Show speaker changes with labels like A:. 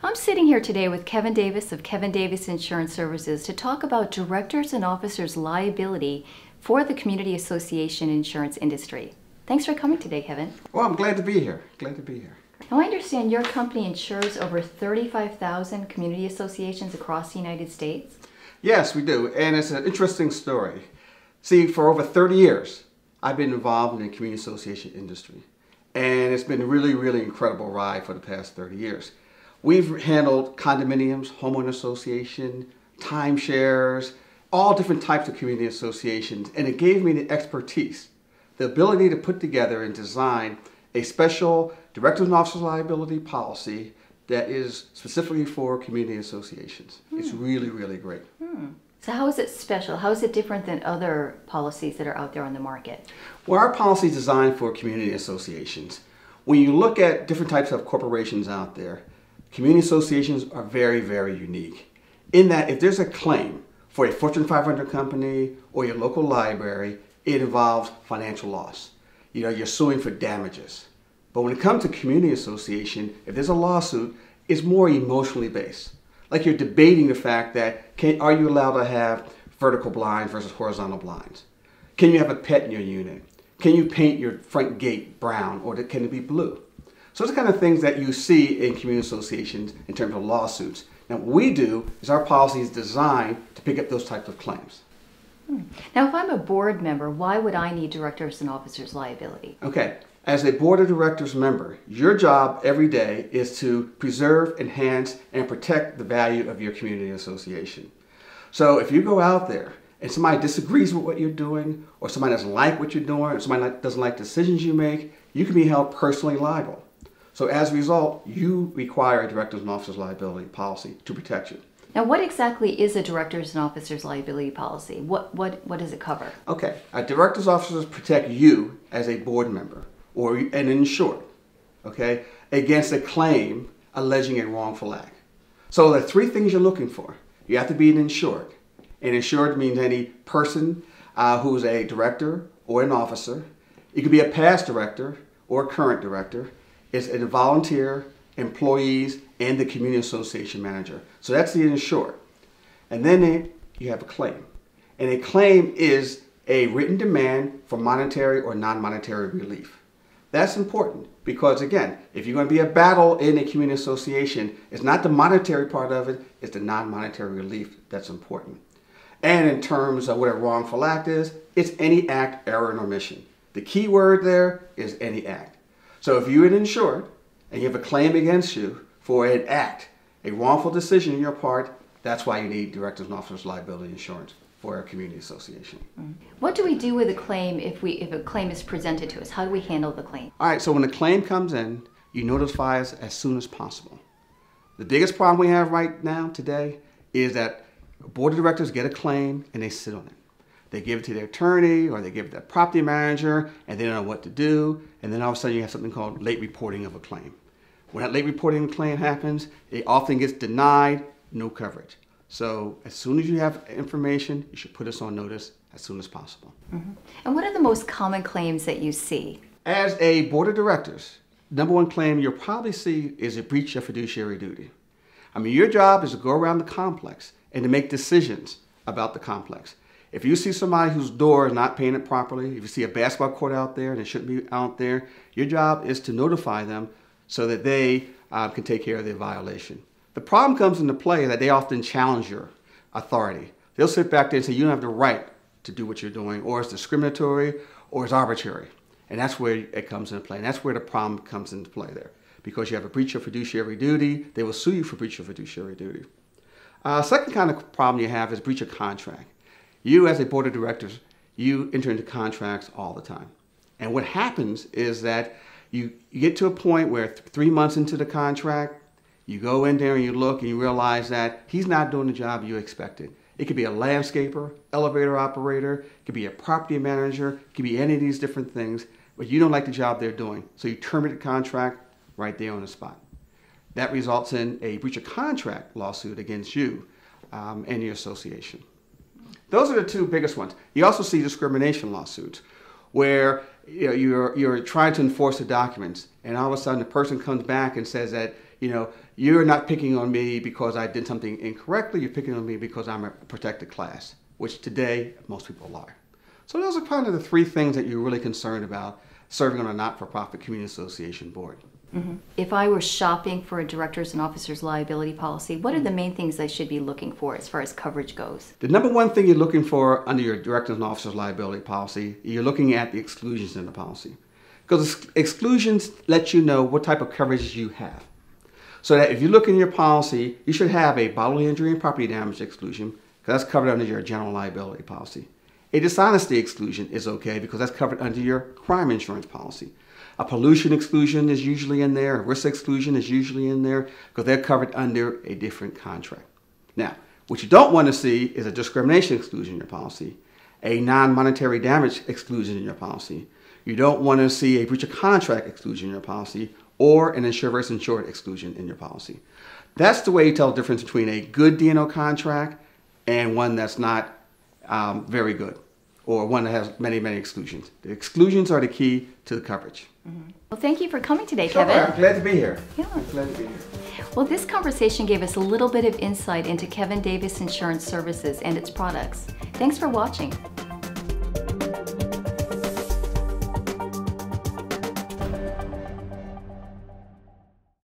A: I'm sitting here today with Kevin Davis of Kevin Davis Insurance Services to talk about directors and officers' liability for the community association insurance industry. Thanks for coming today, Kevin.
B: Well, I'm glad to be here. Glad to be here.
A: Now, I understand your company insures over 35,000 community associations across the United States.
B: Yes, we do, and it's an interesting story. See, for over 30 years, I've been involved in the community association industry, and it's been a really incredible ride for the past 30 years. We've handled condominiums, homeowner association, timeshares, all different types of community associations, and it gave me the expertise, the ability to put together and design a special directors and officers liability policy that is specifically for community associations. It's really great.
A: So how is it special? How is it different than other policies that are out there on the market?
B: Well, our policy is designed for community associations. When you look at different types of corporations out there, community associations are very unique in that if there's a claim for a Fortune 500 company or your local library, it involves financial loss. You know, you're suing for damages. But when it comes to community association, if there's a lawsuit, it's more emotionally based. Like you're debating the fact that are you allowed to have vertical blinds versus horizontal blinds? Can you have a pet in your unit? Can you paint your front gate brown or can it be blue? So it's the kind of things that you see in community associations in terms of lawsuits. Now what we do is our policy is designed to pick up those types of claims.
A: Now if I'm a board member, why would I need directors and officers liability?
B: Okay, as a board of directors member, your job every day is to preserve, enhance, and protect the value of your community association. So if you go out there and somebody disagrees with what you're doing, or somebody doesn't like what you're doing, or somebody doesn't like decisions you make, you can be held personally liable. So as a result, you require a directors and officers liability policy to protect you.
A: Now what exactly is a directors and officers liability policy? What does it cover?
B: Okay, a directors and officers protect you as a board member or an insured, okay, against a claim alleging a wrongful act. So there are three things you're looking for. You have to be an insured. An insured means any person who's a director or an officer. It could be a past director or a current director. It's a volunteer, employees, and the community association manager. So that's the insured. And then you have a claim. And a claim is a written demand for monetary or non-monetary relief. That's important because, again, if you're going to be a battle in a community association, it's not the monetary part of it, it's the non-monetary relief that's important. And in terms of what a wrongful act is, it's any act, error, and omission. The key word there is any act. So if you're an insured and you have a claim against you for an act, a wrongful decision on your part, that's why you need directors and officers liability insurance for a community association.
A: What do we do with a claim if a claim is presented to us? How do we handle the claim?
B: All right, so when a claim comes in, you notify us as soon as possible. The biggest problem we have right now today is that board of directors get a claim and they sit on it. They give it to their attorney or they give it to their property manager and they don't know what to do, and then all of a sudden you have something called late reporting of a claim. When that late reporting of a claim happens, it often gets denied, no coverage. So as soon as you have information, you should put us on notice as soon as possible.
A: And what are the most common claims that you see?
B: As a board of directors, number one claim you'll probably see is a breach of fiduciary duty. I mean, your job is to go around the complex and to make decisions about the complex. If you see somebody whose door is not painted properly, if you see a basketball court out there and it shouldn't be out there, your job is to notify them so that they can take care of their violation. The problem comes into play that they often challenge your authority. They'll sit back there and say, you don't have the right to do what you're doing, or it's discriminatory, or it's arbitrary. And that's where it comes into play. And that's where the problem comes into play there. Because you have a breach of fiduciary duty, they will sue you for breach of fiduciary duty. Second kind of problem you have is breach of contract. You as a board of directors, you enter into contracts all the time. And what happens is that you get to a point where 3 months into the contract, you go in there and you look and you realize that he's not doing the job you expected. It could be a landscaper, elevator operator, it could be a property manager, it could be any of these different things, but you don't like the job they're doing. So you terminate the contract right there on the spot. That results in a breach of contract lawsuit against you and your association. Those are the two biggest ones. You also see discrimination lawsuits where you're trying to enforce the documents, and all of a sudden the person comes back and says that you're not picking on me because I did something incorrectly. You're picking on me because I'm a protected class, which today most people are. So those are kind of the three things that you're really concerned about serving on a not-for-profit community association board.
A: Mm-hmm. If I were shopping for a directors and officers liability policy, what are the main things I should be looking for as far as coverage goes?
B: The number one thing you're looking for under your directors and officers liability policy, you're looking at the exclusions in the policy. Because exclusions let you know what type of coverage you have. So that if you look in your policy, you should have a bodily injury and property damage exclusion, because that's covered under your general liability policy. A dishonesty exclusion is okay because that's covered under your crime insurance policy. A pollution exclusion is usually in there. A risk exclusion is usually in there because they're covered under a different contract. Now, what you don't want to see is a discrimination exclusion in your policy, a non-monetary damage exclusion in your policy. You don't want to see a breach of contract exclusion in your policy or an insured versus insured exclusion in your policy. That's the way you tell the difference between a good D&O contract and one that's not very good, or one that has many, many exclusions. The exclusions are the key to the coverage.
A: Mm-hmm. Well, thank you for coming today,
B: Sure,
A: Kevin.
B: I'm glad to be here.
A: Yeah.
B: I'm glad to be here.
A: Well, this conversation gave us a little bit of insight into Kevin Davis Insurance Services and its products. Thanks for watching.